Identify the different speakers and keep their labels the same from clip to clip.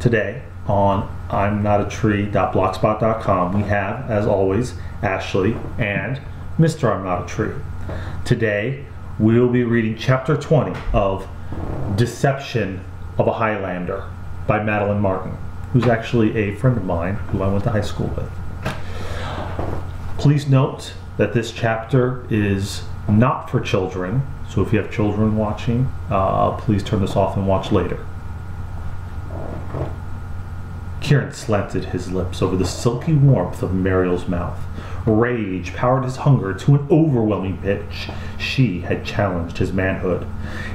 Speaker 1: Today on I'mNotATree.blogspot.com we have, as always, Ashley and Mr. I'm Not a Tree. Today we will be reading Chapter 20 of Deception of a Highlander by Madeline Martin, who's actually a friend of mine who I went to high school with. Please note that this chapter is not for children, so if you have children watching, please turn this off and watch later. Kieran slanted his lips over the silky warmth of Mariel's mouth. Rage powered his hunger to an overwhelming pitch. She had challenged his manhood.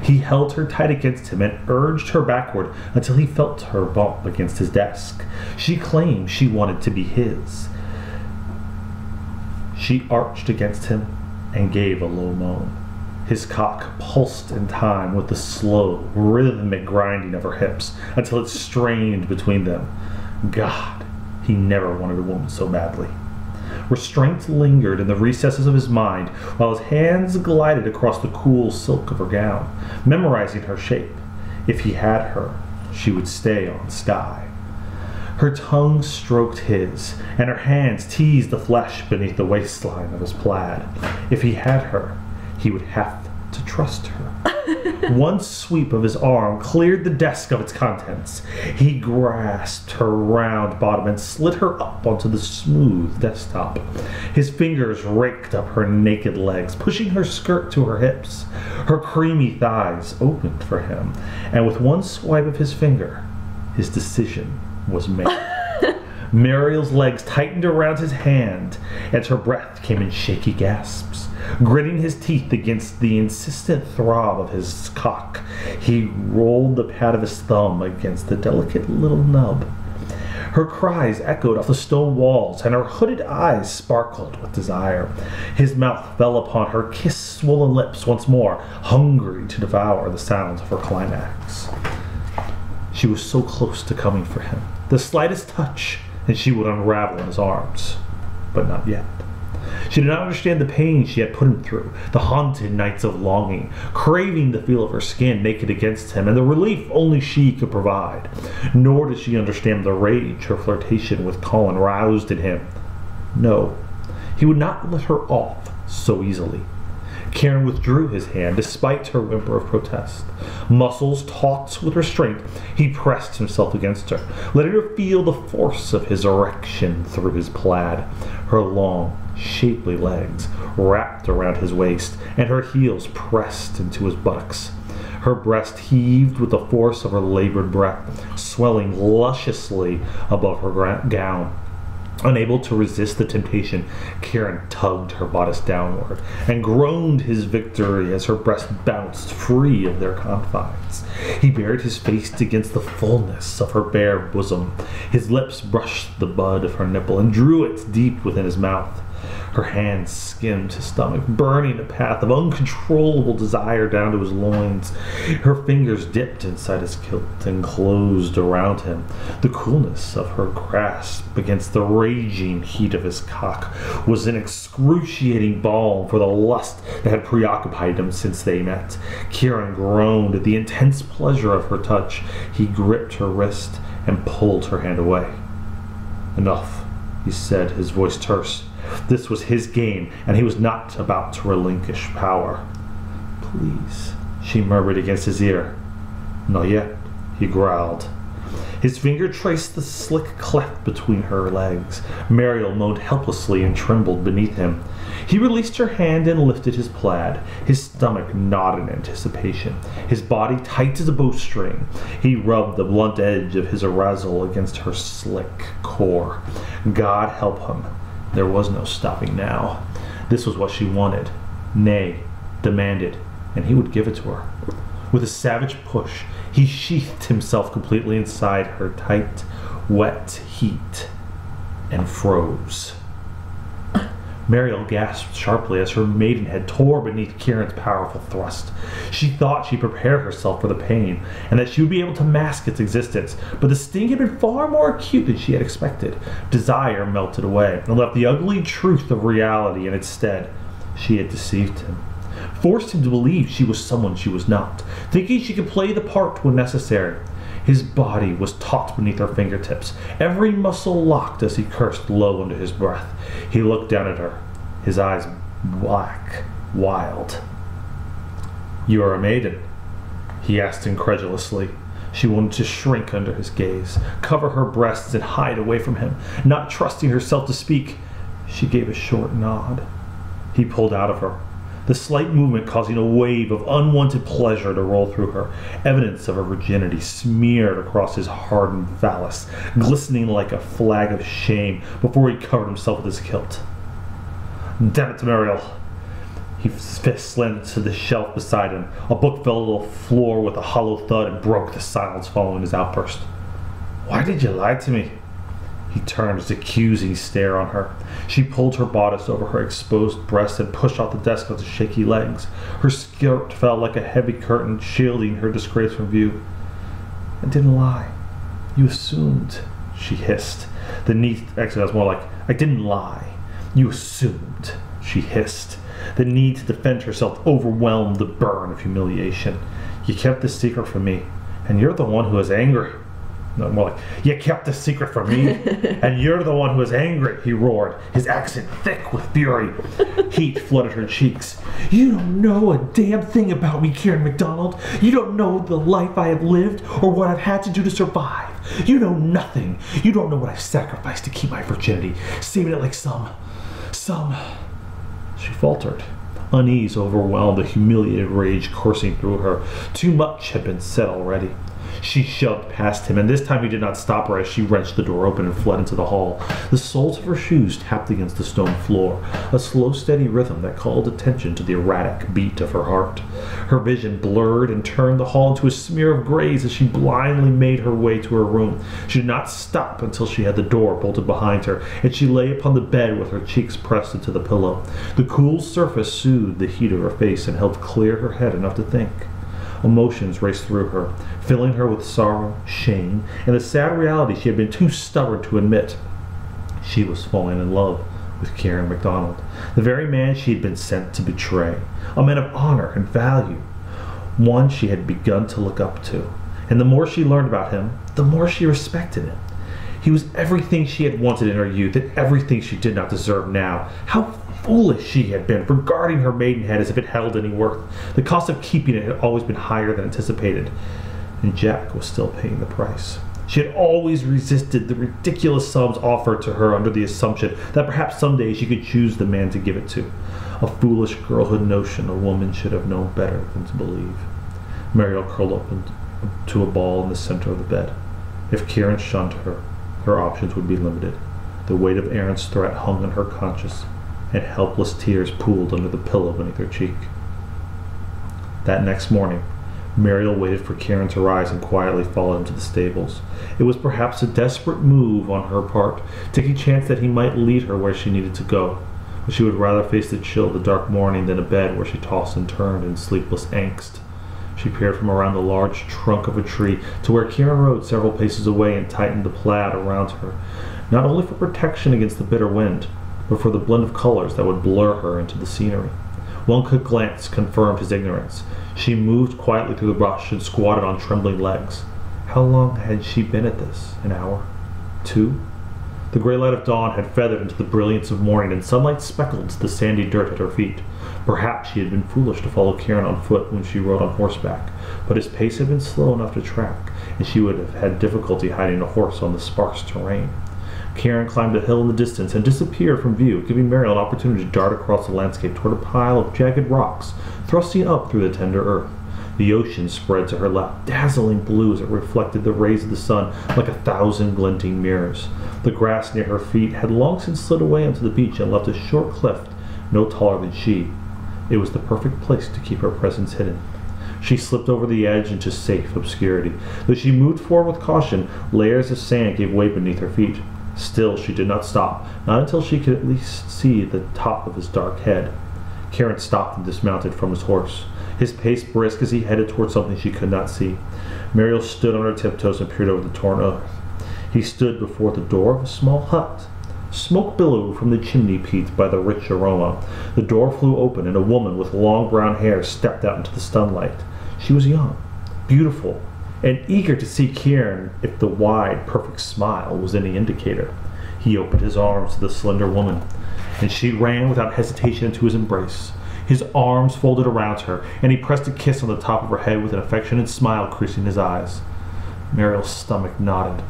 Speaker 1: He held her tight against him and urged her backward until he felt her bump against his desk. She claimed she wanted to be his. She arched against him and gave a low moan. His cock pulsed in time with the slow, rhythmic grinding of her hips until it strained between them. God, he never wanted a woman so badly. Restraint lingered in the recesses of his mind while his hands glided across the cool silk of her gown, memorizing her shape. If he had her, she would stay on Sky. Her tongue stroked his, and her hands teased the flesh beneath the waistline of his plaid. If he had her, he would have to trust her. One sweep of his arm cleared the desk of its contents. He grasped her round bottom and slid her up onto the smooth desktop. His fingers raked up her naked legs, pushing her skirt to her hips. Her creamy thighs opened for him, and with one swipe of his finger, his decision was made. Mariel's legs tightened around his hand, and her breath came in shaky gasps. Gritting his teeth against the insistent throb of his cock, he rolled the pad of his thumb against the delicate little nub. Her cries echoed off the stone walls, and her hooded eyes sparkled with desire. His mouth fell upon her kiss-swollen lips once more, hungry to devour the sounds of her climax. She was so close to coming for him. The slightest touch, and she would unravel in his arms. But not yet. She did not understand the pain she had put him through, the haunted nights of longing, craving the feel of her skin naked against him, and the relief only she could provide. Nor did she understand the rage her flirtation with Colin roused in him. No, he would not let her off so easily. Kieran withdrew his hand, despite her whimper of protest. Muscles taut with restraint, he pressed himself against her, letting her feel the force of his erection through his plaid. Her long, shapely legs wrapped around his waist, and her heels pressed into his buttocks. Her breast heaved with the force of her labored breath, swelling lusciously above her gown. Unable to resist the temptation, Kieran tugged her bodice downward and groaned his victory as her breast bounced free of their confines. He buried his face against the fullness of her bare bosom. His lips brushed the bud of her nipple and drew it deep within his mouth. Her hands skimmed his stomach, burning a path of uncontrollable desire down to his loins. Her fingers dipped inside his kilt and closed around him. The coolness of her grasp against the raging heat of his cock was an excruciating balm for the lust that had preoccupied him since they met. Kieran groaned at the intense pleasure of her touch. He gripped her wrist and pulled her hand away. "Enough," he said, his voice terse. This was his game, and he was not about to relinquish power. "Please," she murmured against his ear. "Not yet," he growled. His finger traced the slick cleft between her legs. Mariel moaned helplessly and trembled beneath him. He released her hand and lifted his plaid. His stomach gnawed in anticipation, his body tight as a bowstring. He rubbed the blunt edge of his arousal against her slick core. God help him. There was no stopping now. This was what she wanted, nay, demanded, and he would give it to her. With a savage push, he sheathed himself completely inside her tight, wet heat and froze. Mariel gasped sharply as her maidenhead tore beneath Kieran's powerful thrust. She thought she prepared herself for the pain, and that she would be able to mask its existence, but the sting had been far more acute than she had expected. Desire melted away, and left the ugly truth of reality in its stead. She had deceived him, forced him to believe she was someone she was not, thinking she could play the part when necessary. His body was taut beneath her fingertips, every muscle locked as he cursed low under his breath. He looked down at her, his eyes black, wild. "You are a maiden?" he asked incredulously. She wanted to shrink under his gaze, cover her breasts and hide away from him. Not trusting herself to speak, she gave a short nod. He pulled out of her, the slight movement causing a wave of unwanted pleasure to roll through her, evidence of her virginity smeared across his hardened phallus, glistening like a flag of shame before he covered himself with his kilt. "Damn it, Muriel!" His fist slammed to the shelf beside him. A book fell to the floor with a hollow thud and broke the silence following his outburst. "Why did you lie to me?" He turned his accusing stare on her. She pulled her bodice over her exposed breasts and pushed off the desk onto shaky legs. Her skirt fell like a heavy curtain, shielding her disgrace from view. "I didn't lie. You assumed," she hissed. The neat exit was more like, "I didn't lie. You assumed," she hissed. The need to defend herself overwhelmed the burn of humiliation. "You kept this secret from me, and you're the one who is angry." No, more like, "You kept the secret from me, and you're the one who is angry," he roared, his accent thick with fury. Heat flooded her cheeks. "You don't know a damn thing about me, Kieran MacDonald. You don't know the life I have lived or what I've had to do to survive. You know nothing. You don't know what I've sacrificed to keep my virginity, saving it like some... She faltered. Unease overwhelmed the humiliated rage coursing through her. Too much had been said already. She shoved past him, and this time he did not stop her as she wrenched the door open and fled into the hall. The soles of her shoes tapped against the stone floor, a slow, steady rhythm that called attention to the erratic beat of her heart. Her vision blurred and turned the hall into a smear of grays as she blindly made her way to her room. She did not stop until she had the door bolted behind her, and she lay upon the bed with her cheeks pressed into the pillow. The cool surface soothed the heat of her face and helped clear her head enough to think. Emotions raced through her, filling her with sorrow, shame, and the sad reality she had been too stubborn to admit. She was falling in love with Kieran MacDonald, the very man she had been sent to betray, a man of honor and value, one she had begun to look up to. And the more she learned about him, the more she respected him. He was everything she had wanted in her youth and everything she did not deserve now. How foolish she had been, regarding her maidenhead as if it held any worth. The cost of keeping it had always been higher than anticipated, and Jack was still paying the price. She had always resisted the ridiculous sums offered to her under the assumption that perhaps someday she could choose the man to give it to. A foolish girlhood notion a woman should have known better than to believe. Muriel curled up into a ball in the center of the bed. If Kieran shunned her, her options would be limited. The weight of Aaron's threat hung on her conscience, and helpless tears pooled under the pillow beneath her cheek. That next morning, Muriel waited for Kieran to rise and quietly follow him to the stables. It was perhaps a desperate move on her part, taking chance that he might lead her where she needed to go, but she would rather face the chill of the dark morning than a bed where she tossed and turned in sleepless angst. She peered from around the large trunk of a tree to where Kieran rode several paces away and tightened the plaid around her, not only for protection against the bitter wind, but for the blend of colors that would blur her into the scenery. One quick glance confirmed his ignorance. She moved quietly through the brush and squatted on trembling legs. How long had she been at this? An hour? 2? The gray light of dawn had feathered into the brilliance of morning, and sunlight speckled the sandy dirt at her feet. Perhaps she had been foolish to follow Kieran on foot when she rode on horseback, but his pace had been slow enough to track, and she would have had difficulty hiding a horse on the sparse terrain. Kieran climbed a hill in the distance and disappeared from view, giving Muriel an opportunity to dart across the landscape toward a pile of jagged rocks, thrusting up through the tender earth. The ocean spread to her left, dazzling blue as it reflected the rays of the sun like 1,000 glinting mirrors. The grass near her feet had long since slid away onto the beach and left a short cleft no taller than she. It was the perfect place to keep her presence hidden. She slipped over the edge into safe obscurity. Though she moved forward with caution, layers of sand gave way beneath her feet. Still, she did not stop, not until she could at least see the top of his dark head. Kieran stopped and dismounted from his horse, his pace brisk as he headed toward something she could not see. Muriel stood on her tiptoes and peered over the torn earth. He stood before the door of a small hut. Smoke billowed from the chimney peat by the rich aroma. The door flew open, and a woman with long brown hair stepped out into the sunlight. She was young, beautiful, and eager to see Kieran if the wide, perfect smile was any indicator. He opened his arms to the slender woman, and she ran without hesitation into his embrace. His arms folded around her, and he pressed a kiss on the top of her head with an affectionate smile creasing his eyes. Mariel's stomach knotted.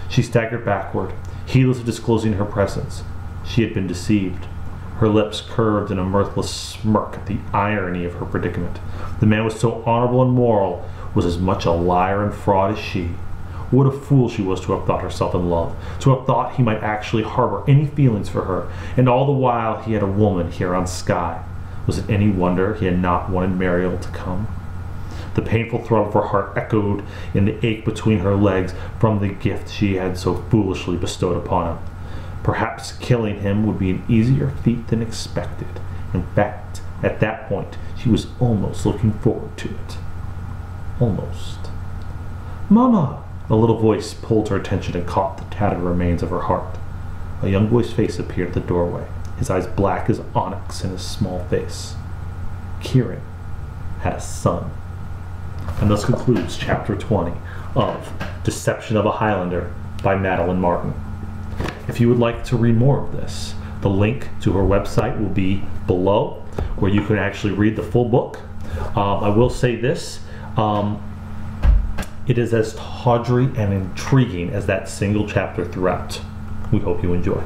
Speaker 1: She staggered backward, heedless of disclosing her presence. She had been deceived. Her lips curved in a mirthless smirk at the irony of her predicament. The man was so honorable and moral, was as much a liar and fraud as she. What a fool she was to have thought herself in love, to have thought he might actually harbor any feelings for her, and all the while he had a woman here on Skye. Was it any wonder he had not wanted Mariel to come? The painful throb of her heart echoed in the ache between her legs from the gift she had so foolishly bestowed upon him. Perhaps killing him would be an easier feat than expected. In fact, at that point, she was almost looking forward to it. Almost. "Mama!" A little voice pulled her attention and caught the tattered remains of her heart. A young boy's face appeared at the doorway, his eyes black as onyx in his small face. Kieran had a son. And thus concludes Chapter 20 of Deception of a Highlander by Madeline Martin. If you would like to read more of this, the link to her website will be below, where you can actually read the full book. I will say this, it is as tawdry and intriguing as that single chapter throughout. We hope you enjoy.